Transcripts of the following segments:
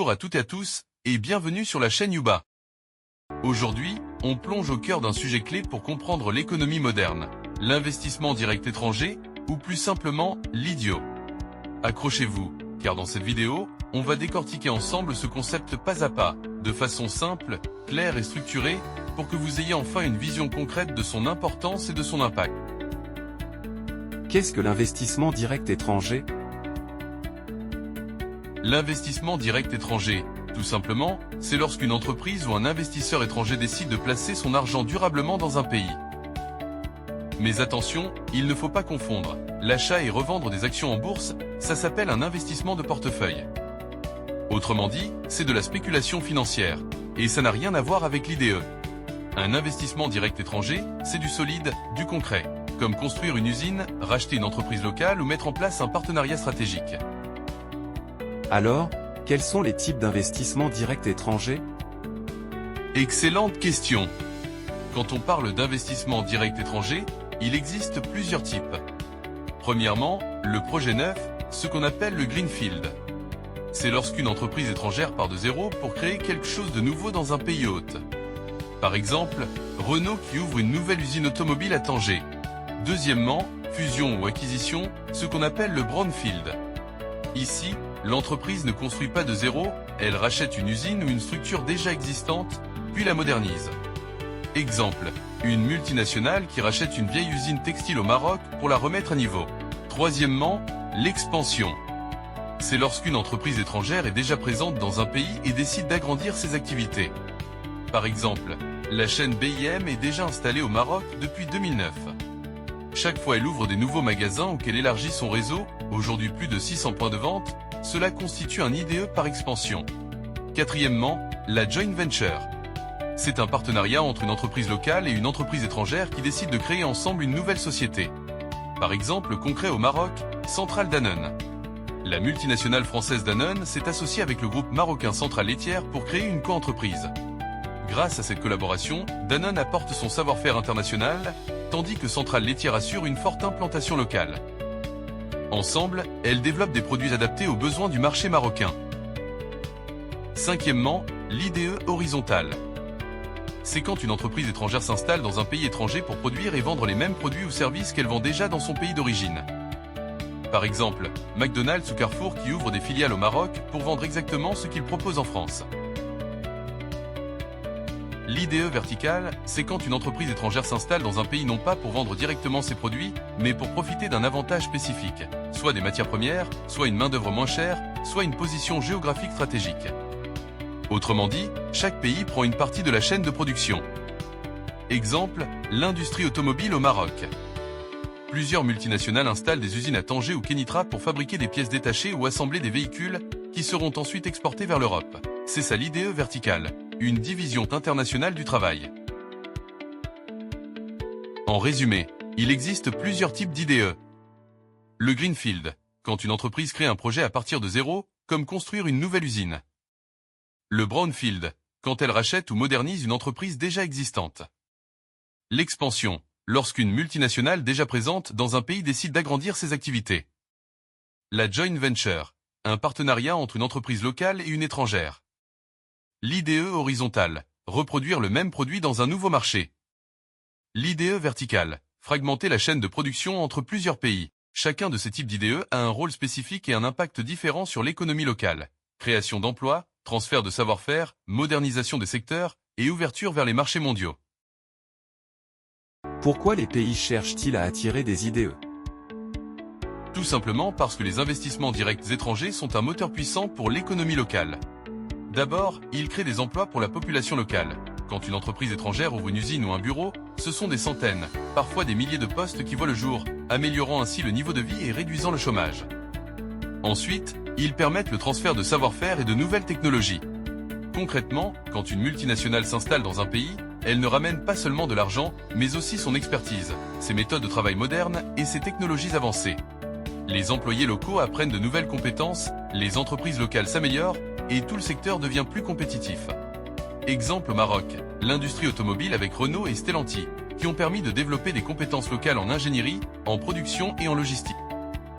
Bonjour à toutes et à tous, et bienvenue sur la chaîne Yuba. Aujourd'hui, on plonge au cœur d'un sujet clé pour comprendre l'économie moderne, l'investissement direct étranger, ou plus simplement, l'IDIO. Accrochez-vous, car dans cette vidéo, on va décortiquer ensemble ce concept pas à pas, de façon simple, claire et structurée, pour que vous ayez enfin une vision concrète de son importance et de son impact. Qu'est-ce que l'investissement direct étranger ? L'investissement direct étranger, tout simplement, c'est lorsqu'une entreprise ou un investisseur étranger décide de placer son argent durablement dans un pays. Mais attention, il ne faut pas confondre. L'achat et revendre des actions en bourse, ça s'appelle un investissement de portefeuille. Autrement dit, c'est de la spéculation financière. Et ça n'a rien à voir avec l'IDE. Un investissement direct étranger, c'est du solide, du concret. Comme construire une usine, racheter une entreprise locale ou mettre en place un partenariat stratégique. Alors, quels sont les types d'investissements directs étrangers ? Excellente question. Quand on parle d'investissement direct étranger, il existe plusieurs types. Premièrement, le projet neuf, ce qu'on appelle le greenfield. C'est lorsqu'une entreprise étrangère part de zéro pour créer quelque chose de nouveau dans un pays hôte. Par exemple, Renault qui ouvre une nouvelle usine automobile à Tanger. Deuxièmement, fusion ou acquisition, ce qu'on appelle le brownfield. Ici, l'entreprise ne construit pas de zéro, elle rachète une usine ou une structure déjà existante, puis la modernise. Exemple, une multinationale qui rachète une vieille usine textile au Maroc pour la remettre à niveau. Troisièmement, l'expansion. C'est lorsqu'une entreprise étrangère est déjà présente dans un pays et décide d'agrandir ses activités. Par exemple, la chaîne BIM est déjà installée au Maroc depuis 2009. Chaque fois elle ouvre des nouveaux magasins ou qu'elle élargit son réseau, aujourd'hui plus de 600 points de vente, cela constitue un IDE par expansion. Quatrièmement, la joint venture. C'est un partenariat entre une entreprise locale et une entreprise étrangère qui décident de créer ensemble une nouvelle société. Par exemple, concret au Maroc, Centrale Danone. La multinationale française Danone s'est associée avec le groupe marocain Centrale Laitière pour créer une coentreprise. Grâce à cette collaboration, Danone apporte son savoir-faire international, tandis que Centrale Laitière assure une forte implantation locale. Ensemble, elles développent des produits adaptés aux besoins du marché marocain. Cinquièmement, l'IDE horizontale. C'est quand une entreprise étrangère s'installe dans un pays étranger pour produire et vendre les mêmes produits ou services qu'elle vend déjà dans son pays d'origine. Par exemple, McDonald's ou Carrefour qui ouvrent des filiales au Maroc pour vendre exactement ce qu'ils proposent en France. L'IDE verticale, c'est quand une entreprise étrangère s'installe dans un pays non pas pour vendre directement ses produits, mais pour profiter d'un avantage spécifique, soit des matières premières, soit une main-d'œuvre moins chère, soit une position géographique stratégique. Autrement dit, chaque pays prend une partie de la chaîne de production. Exemple, l'industrie automobile au Maroc. Plusieurs multinationales installent des usines à Tanger ou Kenitra pour fabriquer des pièces détachées ou assembler des véhicules, qui seront ensuite exportés vers l'Europe. C'est ça l'IDE verticale, une division internationale du travail. En résumé, il existe plusieurs types d'IDE. Le greenfield, quand une entreprise crée un projet à partir de zéro, comme construire une nouvelle usine. Le brownfield, quand elle rachète ou modernise une entreprise déjà existante. L'expansion, lorsqu'une multinationale déjà présente dans un pays décide d'agrandir ses activités. La joint venture, un partenariat entre une entreprise locale et une étrangère. L'IDE horizontale, reproduire le même produit dans un nouveau marché. L'IDE verticale, fragmenter la chaîne de production entre plusieurs pays. Chacun de ces types d'IDE a un rôle spécifique et un impact différent sur l'économie locale. Création d'emplois, transfert de savoir-faire, modernisation des secteurs et ouverture vers les marchés mondiaux. Pourquoi les pays cherchent-ils à attirer des IDE ? Tout simplement parce que les investissements directs étrangers sont un moteur puissant pour l'économie locale. D'abord, ils créent des emplois pour la population locale. Quand une entreprise étrangère ouvre une usine ou un bureau, ce sont des centaines, parfois des milliers de postes qui voient le jour, améliorant ainsi le niveau de vie et réduisant le chômage. Ensuite, ils permettent le transfert de savoir-faire et de nouvelles technologies. Concrètement, quand une multinationale s'installe dans un pays, elle ne ramène pas seulement de l'argent, mais aussi son expertise, ses méthodes de travail modernes et ses technologies avancées. Les employés locaux apprennent de nouvelles compétences, les entreprises locales s'améliorent et tout le secteur devient plus compétitif. Exemple au Maroc, l'industrie automobile avec Renault et Stellantis, qui ont permis de développer des compétences locales en ingénierie, en production et en logistique.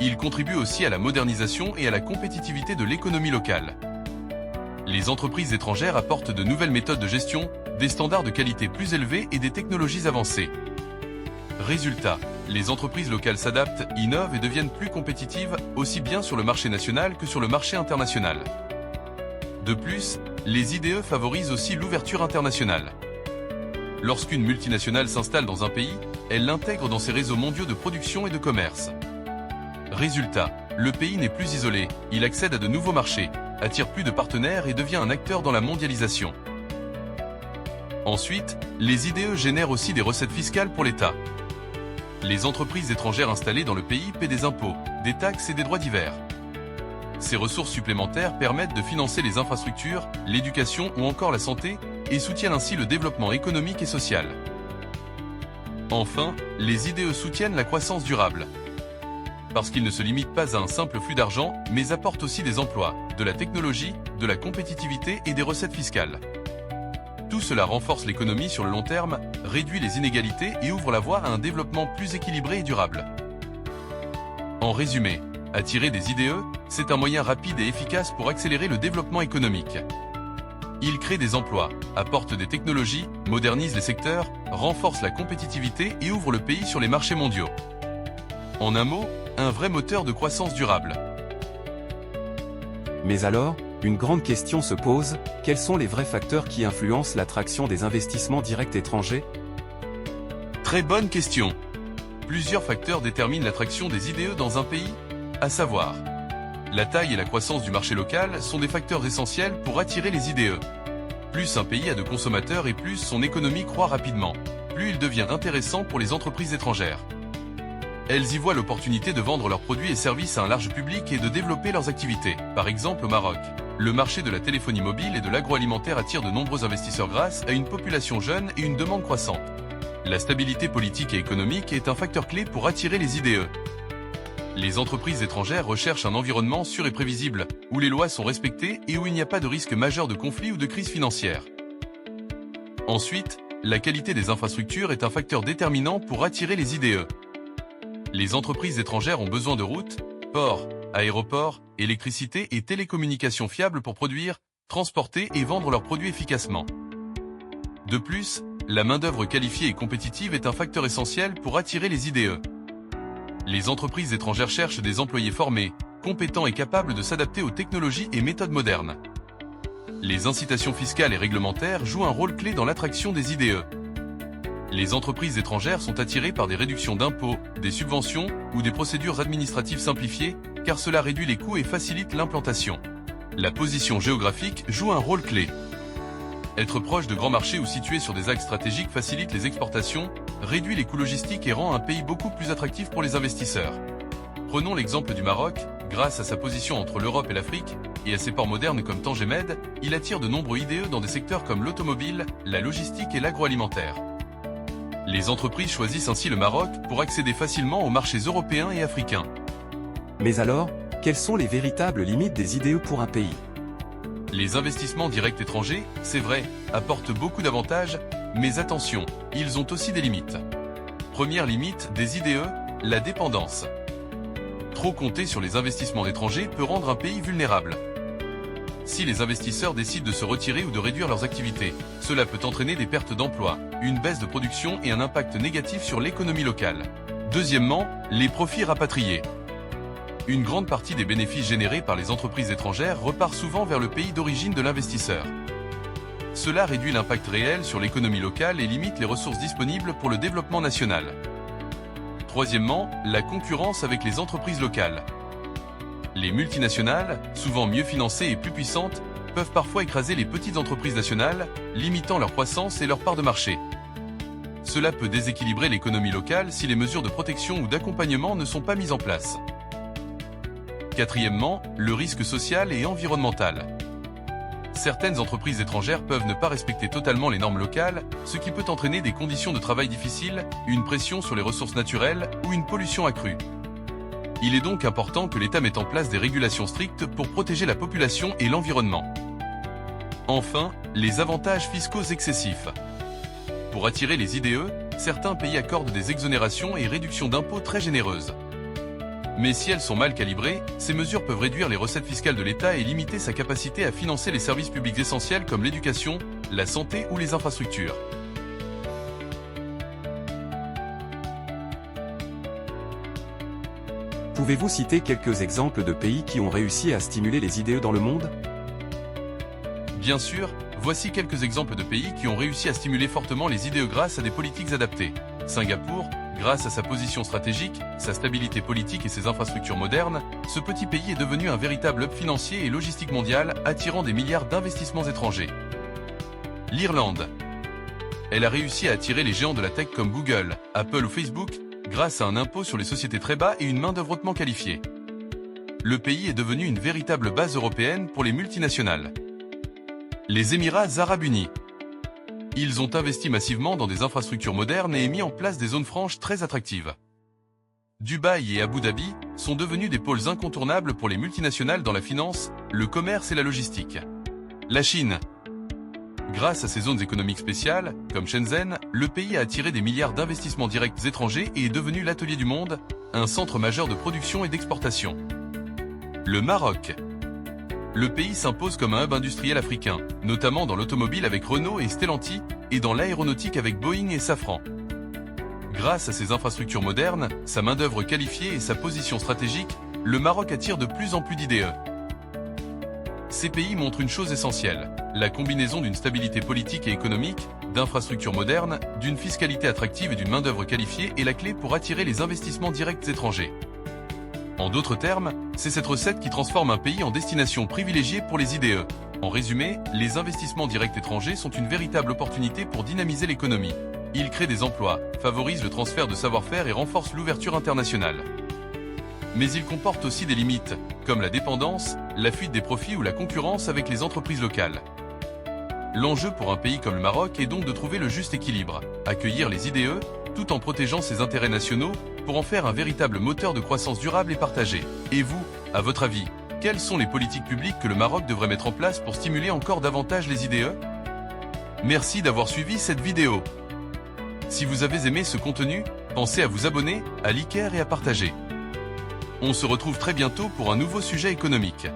Ils contribuent aussi à la modernisation et à la compétitivité de l'économie locale. Les entreprises étrangères apportent de nouvelles méthodes de gestion, des standards de qualité plus élevés et des technologies avancées. Résultat, les entreprises locales s'adaptent, innovent et deviennent plus compétitives, aussi bien sur le marché national que sur le marché international. De plus, les IDE favorisent aussi l'ouverture internationale. Lorsqu'une multinationale s'installe dans un pays, elle l'intègre dans ses réseaux mondiaux de production et de commerce. Résultat, le pays n'est plus isolé, il accède à de nouveaux marchés, attire plus de partenaires et devient un acteur dans la mondialisation. Ensuite, les IDE génèrent aussi des recettes fiscales pour l'État. Les entreprises étrangères installées dans le pays paient des impôts, des taxes et des droits divers. Ces ressources supplémentaires permettent de financer les infrastructures, l'éducation ou encore la santé, et soutiennent ainsi le développement économique et social. Enfin, les IDE soutiennent la croissance durable. Parce qu'ils ne se limitent pas à un simple flux d'argent, mais apportent aussi des emplois, de la technologie, de la compétitivité et des recettes fiscales. Tout cela renforce l'économie sur le long terme, réduit les inégalités et ouvre la voie à un développement plus équilibré et durable. En résumé, attirer des IDE, c'est un moyen rapide et efficace pour accélérer le développement économique. Il crée des emplois, apporte des technologies, modernise les secteurs, renforce la compétitivité et ouvre le pays sur les marchés mondiaux. En un mot, un vrai moteur de croissance durable. Mais alors, une grande question se pose, quels sont les vrais facteurs qui influencent l'attraction des investissements directs étrangers? Très bonne question. Plusieurs facteurs déterminent l'attraction des IDE dans un pays, à savoir, la taille et la croissance du marché local sont des facteurs essentiels pour attirer les IDE. Plus un pays a de consommateurs et plus son économie croît rapidement, plus il devient intéressant pour les entreprises étrangères. Elles y voient l'opportunité de vendre leurs produits et services à un large public et de développer leurs activités. Par exemple au Maroc, le marché de la téléphonie mobile et de l'agroalimentaire attire de nombreux investisseurs grâce à une population jeune et une demande croissante. La stabilité politique et économique est un facteur clé pour attirer les IDE. Les entreprises étrangères recherchent un environnement sûr et prévisible, où les lois sont respectées et où il n'y a pas de risque majeur de conflit ou de crise financière. Ensuite, la qualité des infrastructures est un facteur déterminant pour attirer les IDE. Les entreprises étrangères ont besoin de routes, ports, aéroports, électricité et télécommunications fiables pour produire, transporter et vendre leurs produits efficacement. De plus, la main-d'œuvre qualifiée et compétitive est un facteur essentiel pour attirer les IDE. Les entreprises étrangères cherchent des employés formés, compétents et capables de s'adapter aux technologies et méthodes modernes. Les incitations fiscales et réglementaires jouent un rôle clé dans l'attraction des IDE. Les entreprises étrangères sont attirées par des réductions d'impôts, des subventions ou des procédures administratives simplifiées, car cela réduit les coûts et facilite l'implantation. La position géographique joue un rôle clé. Être proche de grands marchés ou situé sur des axes stratégiques facilite les exportations, réduit les coûts logistiques et rend un pays beaucoup plus attractif pour les investisseurs. Prenons l'exemple du Maroc, grâce à sa position entre l'Europe et l'Afrique, et à ses ports modernes comme Tanger Med, il attire de nombreux IDE dans des secteurs comme l'automobile, la logistique et l'agroalimentaire. Les entreprises choisissent ainsi le Maroc pour accéder facilement aux marchés européens et africains. Mais alors, quelles sont les véritables limites des IDE pour un pays? Les investissements directs étrangers, c'est vrai, apportent beaucoup d'avantages, mais attention, ils ont aussi des limites. Première limite des IDE, la dépendance. Trop compter sur les investissements étrangers peut rendre un pays vulnérable. Si les investisseurs décident de se retirer ou de réduire leurs activités, cela peut entraîner des pertes d'emplois, une baisse de production et un impact négatif sur l'économie locale. Deuxièmement, les profits rapatriés. Une grande partie des bénéfices générés par les entreprises étrangères repart souvent vers le pays d'origine de l'investisseur. Cela réduit l'impact réel sur l'économie locale et limite les ressources disponibles pour le développement national. Troisièmement, la concurrence avec les entreprises locales. Les multinationales, souvent mieux financées et plus puissantes, peuvent parfois écraser les petites entreprises nationales, limitant leur croissance et leur part de marché. Cela peut déséquilibrer l'économie locale si les mesures de protection ou d'accompagnement ne sont pas mises en place. Quatrièmement, le risque social et environnemental. Certaines entreprises étrangères peuvent ne pas respecter totalement les normes locales, ce qui peut entraîner des conditions de travail difficiles, une pression sur les ressources naturelles ou une pollution accrue. Il est donc important que l'État mette en place des régulations strictes pour protéger la population et l'environnement. Enfin, les avantages fiscaux excessifs. Pour attirer les IDE, certains pays accordent des exonérations et réductions d'impôts très généreuses. Mais si elles sont mal calibrées, ces mesures peuvent réduire les recettes fiscales de l'État et limiter sa capacité à financer les services publics essentiels comme l'éducation, la santé ou les infrastructures. Pouvez-vous citer quelques exemples de pays qui ont réussi à stimuler les IDE dans le monde? Bien sûr, voici quelques exemples de pays qui ont réussi à stimuler fortement les IDE grâce à des politiques adaptées. Singapour, grâce à sa position stratégique, sa stabilité politique et ses infrastructures modernes, ce petit pays est devenu un véritable hub financier et logistique mondial, attirant des milliards d'investissements étrangers. L'Irlande. Elle a réussi à attirer les géants de la tech comme Google, Apple ou Facebook, grâce à un impôt sur les sociétés très bas et une main-d'œuvre hautement qualifiée. Le pays est devenu une véritable base européenne pour les multinationales. Les Émirats arabes unis. Ils ont investi massivement dans des infrastructures modernes et mis en place des zones franches très attractives. Dubaï et Abu Dhabi sont devenus des pôles incontournables pour les multinationales dans la finance, le commerce et la logistique. La Chine. Grâce à ses zones économiques spéciales, comme Shenzhen, le pays a attiré des milliards d'investissements directs étrangers et est devenu l'atelier du monde, un centre majeur de production et d'exportation. Le Maroc. Le pays s'impose comme un hub industriel africain, notamment dans l'automobile avec Renault et Stellantis, et dans l'aéronautique avec Boeing et Safran. Grâce à ses infrastructures modernes, sa main-d'œuvre qualifiée et sa position stratégique, le Maroc attire de plus en plus d'IDE. Ces pays montrent une chose essentielle, la combinaison d'une stabilité politique et économique, d'infrastructures modernes, d'une fiscalité attractive et d'une main-d'œuvre qualifiée est la clé pour attirer les investissements directs étrangers. En d'autres termes, c'est cette recette qui transforme un pays en destination privilégiée pour les IDE. En résumé, les investissements directs étrangers sont une véritable opportunité pour dynamiser l'économie. Ils créent des emplois, favorisent le transfert de savoir-faire et renforcent l'ouverture internationale. Mais ils comportent aussi des limites, comme la dépendance, la fuite des profits ou la concurrence avec les entreprises locales. L'enjeu pour un pays comme le Maroc est donc de trouver le juste équilibre, accueillir les IDE, tout en protégeant ses intérêts nationaux, pour en faire un véritable moteur de croissance durable et partagé. Et vous, à votre avis, quelles sont les politiques publiques que le Maroc devrait mettre en place pour stimuler encore davantage les IDE? Merci d'avoir suivi cette vidéo. Si vous avez aimé ce contenu, pensez à vous abonner, à liker et à partager. On se retrouve très bientôt pour un nouveau sujet économique.